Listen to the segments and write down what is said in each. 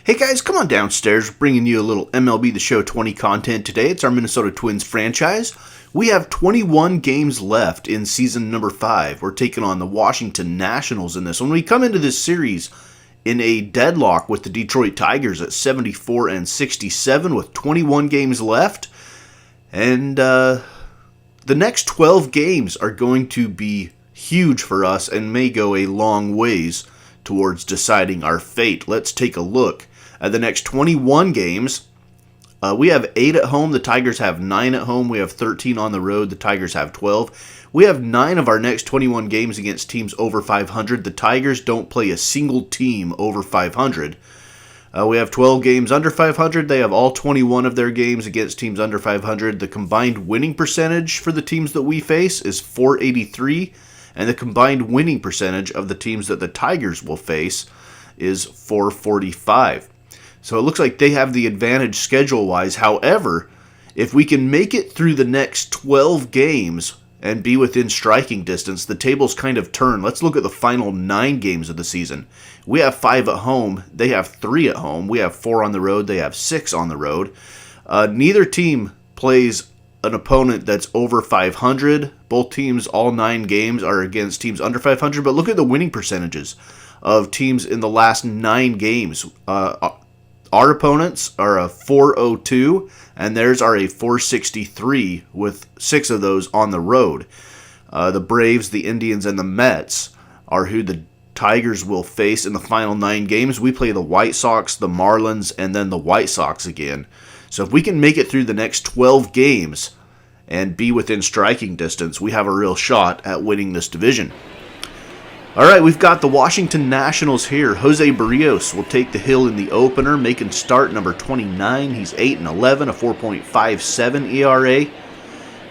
Hey guys, come on downstairs. We're bringing you a little MLB The Show 20 content today. It's our Minnesota Twins franchise. We have 21 games left in season number 5. We're taking on the Washington Nationals in this one. We come into this series in a deadlock with the Detroit Tigers at 74 and 67 with 21 games left. And the next 12 games are going to be huge for us and may go a long ways towards deciding our fate. Let's take a look at the next 21 games. We have 8 at home. The Tigers have 9 at home. We have 13 on the road. The Tigers have 12. We have 9 of our next 21 games against teams over 500. The Tigers don't play a single team over 500. We have 12 games under 500. They have all 21 of their games against teams under 500. The combined winning percentage for the teams that we face is .483, and the combined winning percentage of the teams that the Tigers will face is .445. So it looks like they have the advantage schedule-wise. However, if we can make it through the next 12 games and be within striking distance, the tables kind of turn. Let's look at the final 9 games of the season. We have 5 at home. They have 3 at home. We have 4 on the road. They have 6 on the road. Neither team plays an opponent that's over 500. Both teams, all 9 games, are against teams under 500. But look at the winning percentages of teams in the last 9 games. Our opponents are a .402, and theirs are a .463, with 6 of those on the road. The Braves, the Indians, and the Mets are who the Tigers will face in the final 9 games. We play the White Sox, the Marlins, and then the White Sox again. So if we can make it through the next 12 games and be within striking distance, we have a real shot at winning this division. All right, we've got the Washington Nationals here. Jose Barrios will take the hill in the opener, making start number 29. He's 8-11, a 4.57 ERA.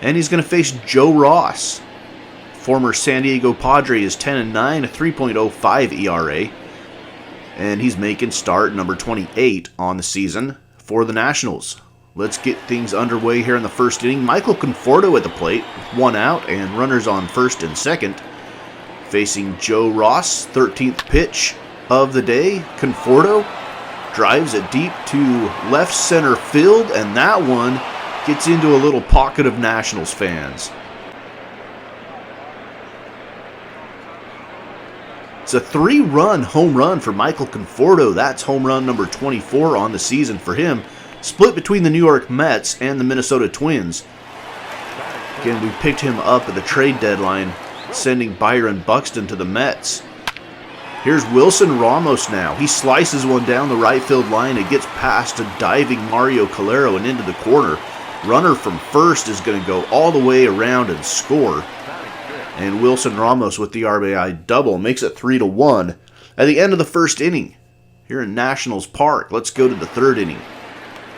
And he's going to face Joe Ross. Former San Diego Padre is 10-9, a 3.05 ERA. And he's making start number 28 on the season for the Nationals. Let's get things underway here in the first inning. Michael Conforto at the plate, 1 out and runners on first and second. Facing Joe Ross, 13th pitch of the day. Conforto drives it deep to left center field, and that one gets into a little pocket of Nationals fans. It's a 3-run home run for Michael Conforto. That's home run number 24 on the season for him. Split between the New York Mets and the Minnesota Twins. Again, we picked him up at the trade deadline, sending Byron Buxton to the Mets. Here's Wilson Ramos now. He slices one down the right field line. It gets past a diving Mario Calero and into the corner. Runner from first is going to go all the way around and score. And Wilson Ramos with the RBI double makes it 3-1 at the end of the first inning here in Nationals Park. Let's go to the third inning.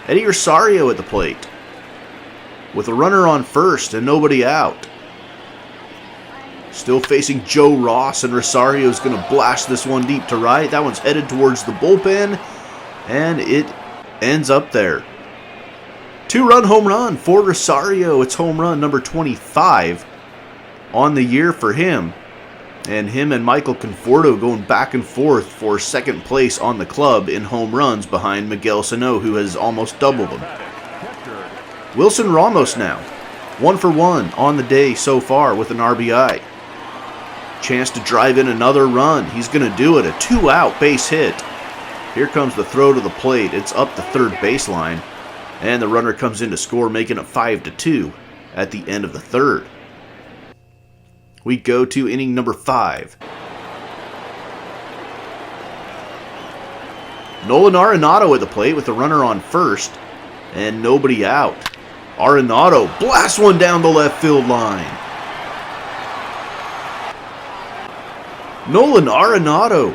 Eddie Rosario at the plate with a runner on first and nobody out. Still facing Joe Ross, and Rosario's going to blast this one deep to right. That one's headed towards the bullpen, and it ends up there. 2-run home run for Rosario. It's home run number 25 on the year for him. And him and Michael Conforto going back and forth for second place on the club in home runs behind Miguel Sano, who has almost doubled them. Wilson Ramos now, 1 for 1 on the day so far with an RBI. Chance to drive in another run. He's going to do it. A 2-out base hit. Here comes the throw to the plate. It's up the third baseline. And the runner comes in to score, making it 5-2 at the end of the third. We go to inning number 5. Nolan Arenado at the plate with the runner on first and nobody out. Arenado blasts one down the left field line. Nolan Arenado,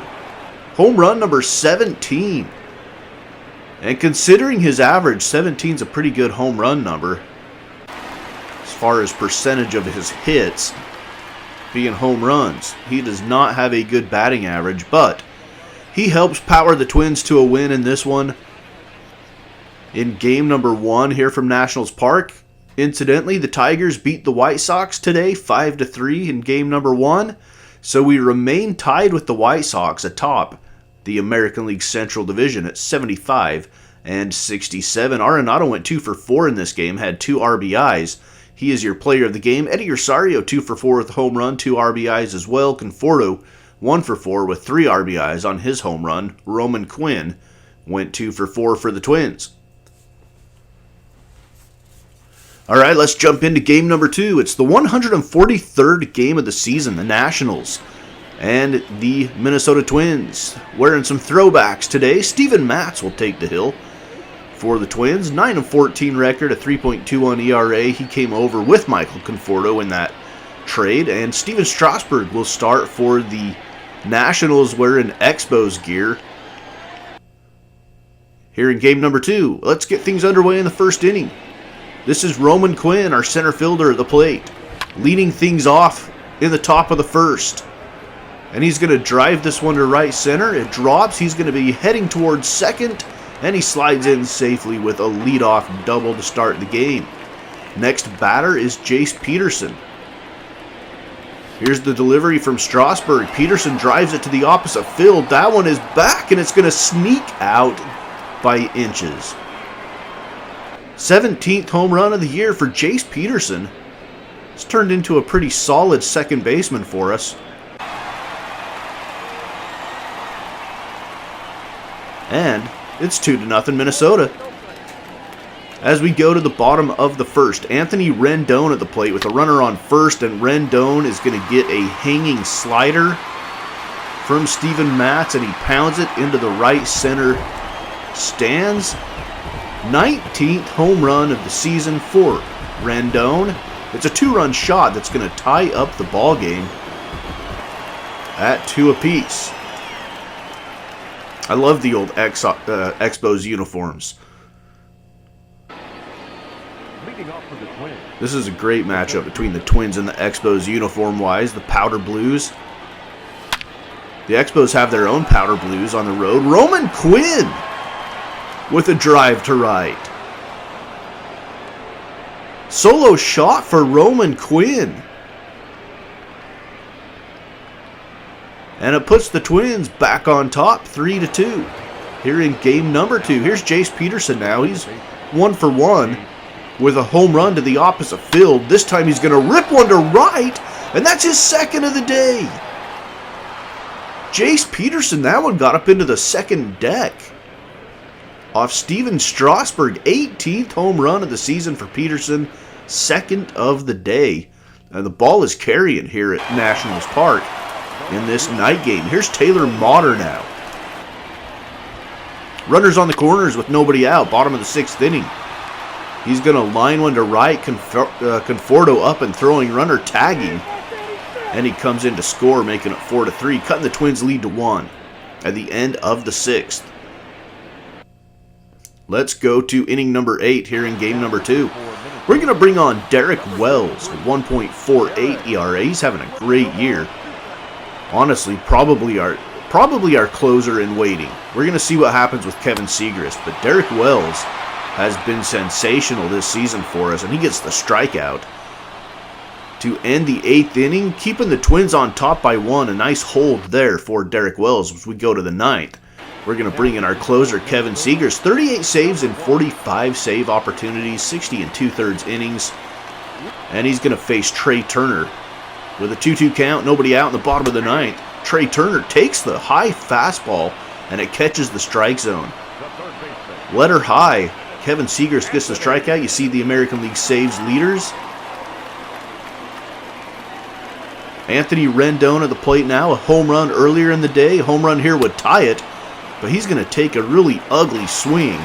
home run number 17. And considering his average, 17 is a pretty good home run number as far as percentage of his hits being home runs. He does not have a good batting average, but he helps power the Twins to a win in this one. In game number 1 here from Nationals Park, incidentally, the Tigers beat the White Sox today 5-3 in game number 1. So we remain tied with the White Sox atop the American League Central Division at 75 and 67. Arenado went 2 for 4 in this game, had 2 RBIs. He is your player of the game. Eddie Rosario, 2 for 4 with a home run, 2 RBIs as well. Conforto, 1 for 4 with 3 RBIs on his home run. Roman Quinn went 2 for 4 for the Twins. All right, let's jump into game number 2. It's the 143rd game of the season. The Nationals and the Minnesota Twins wearing some throwbacks today. Steven Matz will take the hill for the Twins. 9-14 record, a 3.21 ERA. He came over with Michael Conforto in that trade. And Steven Strasburg will start for the Nationals wearing Expos gear here in game number 2. Let's get things underway in the first inning. This is Roman Quinn, our center fielder at the plate, leading things off in the top of the first. And he's going to drive this one to right center. It drops. He's going to be heading towards second, and he slides in safely with a leadoff double to start the game. Next batter is Jace Peterson. Here's the delivery from Strasburg. Peterson drives it to the opposite field. That one is back, and it's going to sneak out by inches. 17th home run of the year for Jace Peterson. It's turned into a pretty solid second baseman for us. And it's 2-0 Minnesota. As we go to the bottom of the first, Anthony Rendon at the plate with a runner on first, and Rendon is going to get a hanging slider from Steven Matz, and he pounds it into the right center stands. 19th home run of the season for Rendon. It's a 2-run shot that's going to tie up the ball game at 2 apiece. I love the old Expos uniforms. This is a great matchup between the Twins and the Expos uniform-wise. The powder blues. The Expos have their own powder blues on the road. Roman Quinn with a drive to right. Solo shot for Roman Quinn. And it puts the Twins back on top, 3-2. Here in game number 2. Here's Jace Peterson now. He's 1 for 1 with a home run to the opposite field. This time he's going to rip one to right, and that's his second of the day. Jace Peterson, that one got up into the second deck off Steven Strasburg. 18th home run of the season for Peterson, second of the day. And the ball is carrying here at Nationals Park in this night game. Here's Taylor Motter now. Runners on the corners with nobody out, bottom of the 6th inning. He's going to line one to right, Conforto up and throwing, runner tagging. And he comes in to score, making it 4-3, cutting the Twins' lead to 1 at the end of the 6th. Let's go to inning number 8 here in game number 2. We're going to bring on Derrick Wells, 1.48 ERA. He's having a great year. Honestly, probably our closer in waiting. We're going to see what happens with Kevin Segrist, but Derrick Wells has been sensational this season for us, and he gets the strikeout to end the 8th inning, keeping the Twins on top by 1. A nice hold there for Derrick Wells as we go to the 9th. We're going to bring in our closer, Kevin Segrist. 38 saves in 45 save opportunities, 60 2/3 innings. And he's going to face Trey Turner with a 2-2 count, nobody out in the bottom of the 9th. Trey Turner takes the high fastball, and it catches the strike zone. Letter high. Kevin Segrist gets the strikeout. You see the American League saves leaders. Anthony Rendon at the plate now. A home run earlier in the day. A home run here would tie it. But he's going to take a really ugly swing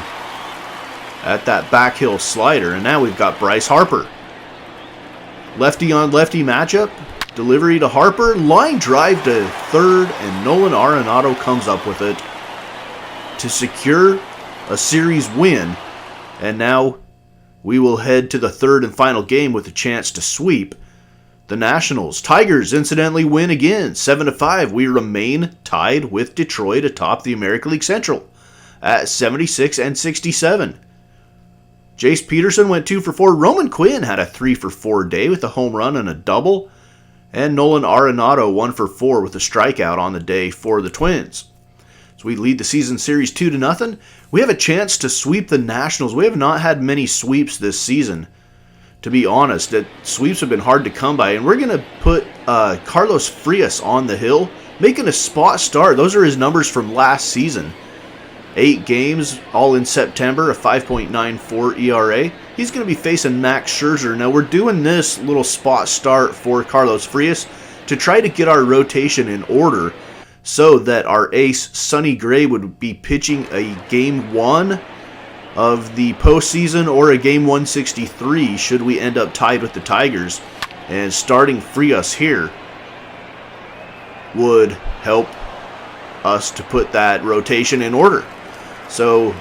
at that backhill slider. And now we've got Bryce Harper. Lefty on lefty matchup. Delivery to Harper. Line drive to third. And Nolan Arenado comes up with it to secure a series win. And now we will head to the 3rd and final game with a chance to sweep the Nationals. Tigers incidentally win again, 7-5. We remain tied with Detroit atop the American League Central at 76 and 67. Jace Peterson went 2 for 4. Roman Quinn had a 3 for 4 day with a home run and a double. And Nolan Arenado 1 for 4 with a strikeout on the day for the Twins. So we lead the season series 2-0. We have a chance to sweep the Nationals. We have not had many sweeps this season, to be honest. Sweeps have been hard to come by. And we're going to put Carlos Frias on the hill, making a spot start. Those are his numbers from last season. 8 games, all in September, a 5.94 ERA. He's going to be facing Max Scherzer. Now, we're doing this little spot start for Carlos Frias to try to get our rotation in order so that our ace, Sonny Gray, would be pitching a Game 1 of the postseason or a Game 163 should we end up tied with the Tigers. And starting Frias here would help us to put that rotation in order. So,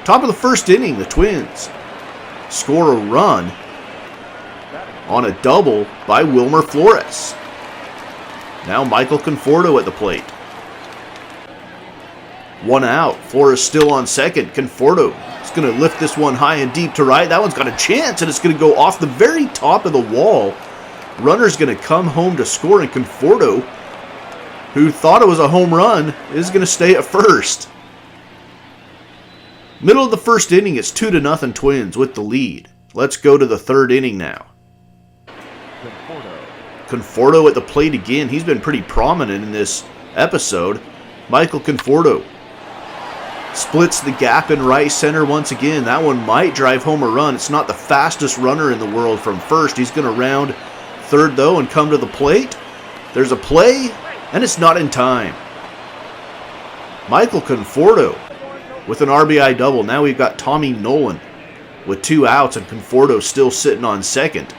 top of the first inning, the Twins score a run on a double by Wilmer Flores. Now Michael Conforto at the plate. 1 out. Flores still on second. Conforto is going to lift this one high and deep to right. That one's got a chance, and it's going to go off the very top of the wall. Runner's going to come home to score, and Conforto, who thought it was a home run, is going to stay at first. Middle of the first inning, it's 2-0 Twins with the lead. Let's go to the third inning now. Conforto at the plate again. He's been pretty prominent in this episode. Michael Conforto splits the gap in right center once again. That one might drive home a run. It's not the fastest runner in the world from first. He's going to round third, though, and come to the plate. There's a play, and it's not in time. Michael Conforto with an RBI double. Now we've got Tommy Nolan with 2 outs, and Conforto still sitting on second.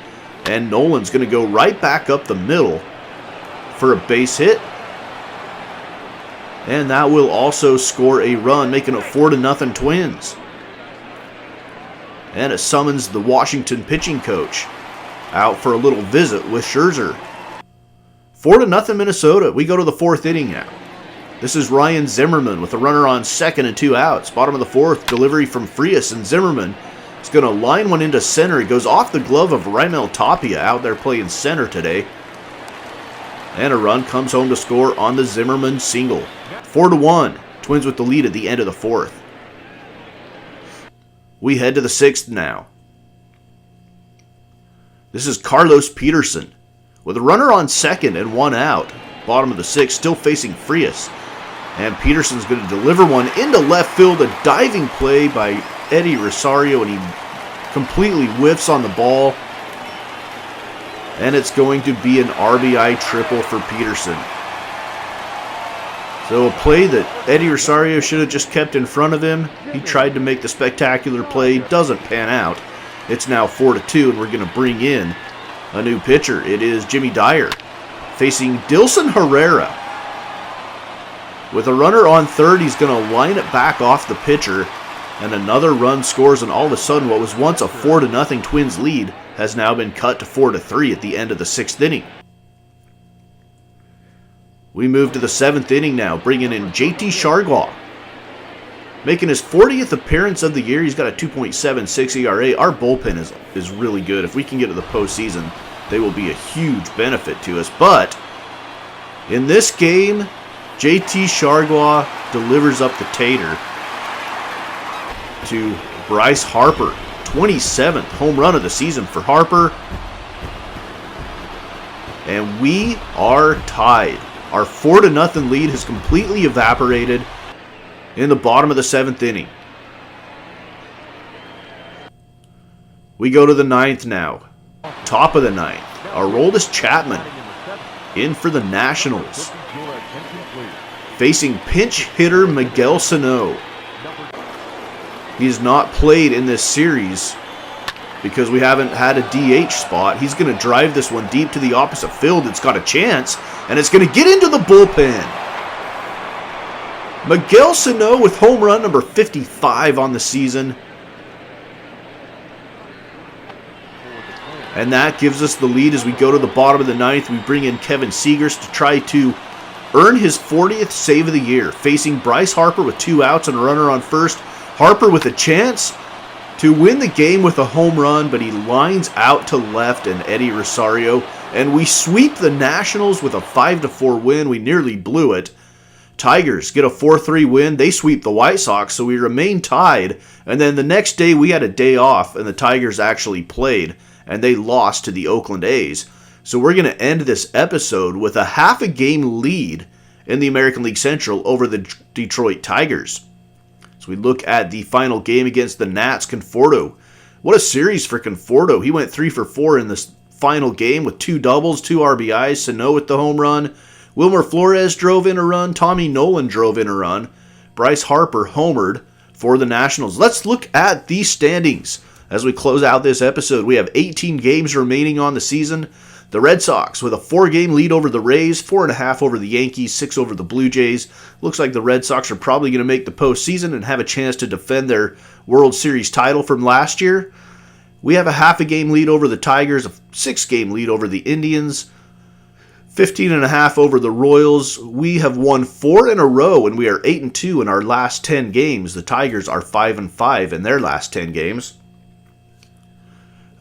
And Nolan's going to go right back up the middle for a base hit. And that will also score a run, making it 4-0 Twins. And it summons the Washington pitching coach out for a little visit with Scherzer. 4-0 Minnesota. We go to the fourth inning now. This is Ryan Zimmerman with a runner on second and 2 outs. Bottom of the fourth, delivery from Frias, and Zimmerman is going to line one into center. It goes off the glove of Raimel Tapia out there playing center today. And a run comes home to score on the Zimmerman single. 4-1. Twins with the lead at the end of the fourth. We head to the sixth now. This is Carlos Peterson with a runner on second and 1 out. Bottom of the sixth, still facing Frias. And Peterson's going to deliver one into left field. A diving play by Eddie Rosario, and he completely whiffs on the ball. And it's going to be an RBI triple for Peterson. So a play that Eddie Rosario should have just kept in front of him. He tried to make the spectacular play, doesn't pan out. It's now 4-2, and we're going to bring in a new pitcher. It is Jimmy Dyer facing Dilson Herrera. With a runner on third, he's going to line it back off the pitcher, and another run scores, and all of a sudden what was once a 4-0 Twins lead has now been cut to 4-3 at the end of the sixth inning. We move to the seventh inning now, bringing in JT Chargois. Making his 40th appearance of the year. He's got a 2.76 ERA. Our bullpen is really good. If we can get to the postseason, they will be a huge benefit to us. But in this game, JT Chargois delivers up the tater to Bryce Harper. 27th home run of the season for Harper. And we are tied. Our 4-0 lead has completely evaporated in the bottom of the seventh inning. We go to the ninth now. Top of the ninth. Aroldis Chapman in for the Nationals, facing pinch hitter Miguel Sano. He's not played in this series because we haven't had a DH spot. He's going to drive this one deep to the opposite field. It's got a chance, and it's going to get into the bullpen. Miguel Sano with home run number 55 on the season. And that gives us the lead as we go to the bottom of the ninth. We bring in Kevin Seegers to try to earn his 40th save of the year, facing Bryce Harper with 2 outs and a runner on first. Harper with a chance to win the game with a home run, but he lines out to left and Eddie Rosario. And we sweep the Nationals with a 5-4 win. We nearly blew it. Tigers get a 4-3 win. They sweep the White Sox, so we remain tied. And then the next day we had a day off, and the Tigers actually played, and they lost to the Oakland A's. So we're going to end this episode with a half a game lead in the American League Central over the Detroit Tigers. So we look at the final game against the Nats. Conforto. What a series for Conforto. He went 3 for 4 in this final game with 2 doubles, 2 RBIs. Sano with the home run. Wilmer Flores drove in a run. Tommy Nolan drove in a run. Bryce Harper homered for the Nationals. Let's look at the standings as we close out this episode. We have 18 games remaining on the season. The Red Sox with a 4-game lead over the Rays, 4.5 over the Yankees, 6 over the Blue Jays. Looks like the Red Sox are probably going to make the postseason and have a chance to defend their World Series title from last year. We have a half a game lead over the Tigers, a 6-game lead over the Indians, 15.5 over the Royals. We have won 4 in a row, and we are 8-2 in our last 10 games. The Tigers are 5-5 in their last 10 games.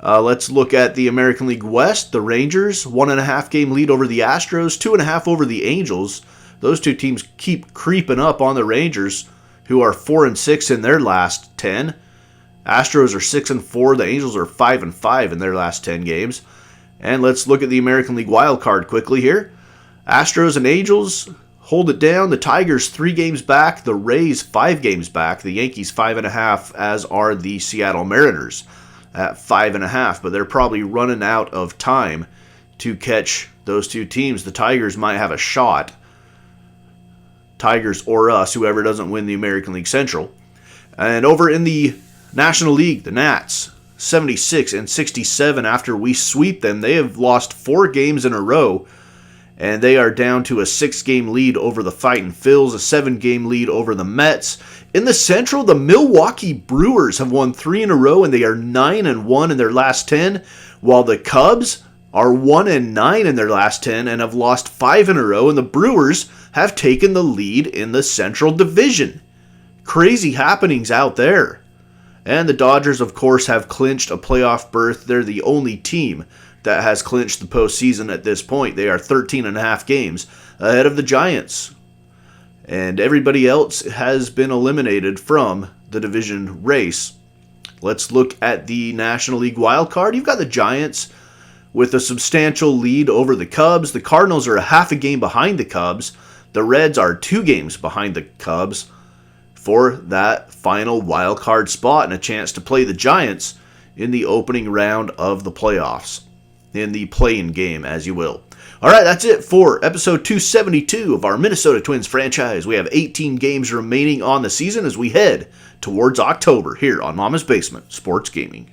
Let's look at the American League West. The Rangers, 1.5 game lead over the Astros, 2.5 over the Angels. Those two teams keep creeping up on the Rangers, who are 4-6 in their last 10. Astros are 6-4. The Angels are 5-5 in their last 10 games. And let's look at the American League wild card quickly here. Astros and Angels hold it down. The Tigers 3 games back. The Rays 5 games back. The Yankees 5.5, as are the Seattle Mariners at 5.5, but they're probably running out of time to catch those two teams. The Tigers might have a shot. Tigers or us, whoever doesn't win the American League Central. And over in the National League, the Nats, 76-67 after we sweep them. They have lost 4 games in a row, and they are down to a 6-game lead over the Fightin' Phils, a 7-game lead over the Mets. In the Central, the Milwaukee Brewers have won 3 in a row, and they are 9-1 in their last 10, while the Cubs are 1-9 in their last 10 and have lost 5 in a row, and the Brewers have taken the lead in the Central Division. Crazy happenings out there. And the Dodgers, of course, have clinched a playoff berth. They're the only team that has clinched the postseason at this point. They are 13.5 games ahead of the Giants. And everybody else has been eliminated from the division race. Let's look at the National League wild card. You've got the Giants with a substantial lead over the Cubs. The Cardinals are a half a game behind the Cubs. The Reds are 2 games behind the Cubs for that final wild card spot and a chance to play the Giants in the opening round of the playoffs. In the play-in game, as you will. All right, that's it for episode 272 of our Minnesota Twins franchise. We have 18 games remaining on the season as we head towards October here on Mama's Basement Sports Gaming.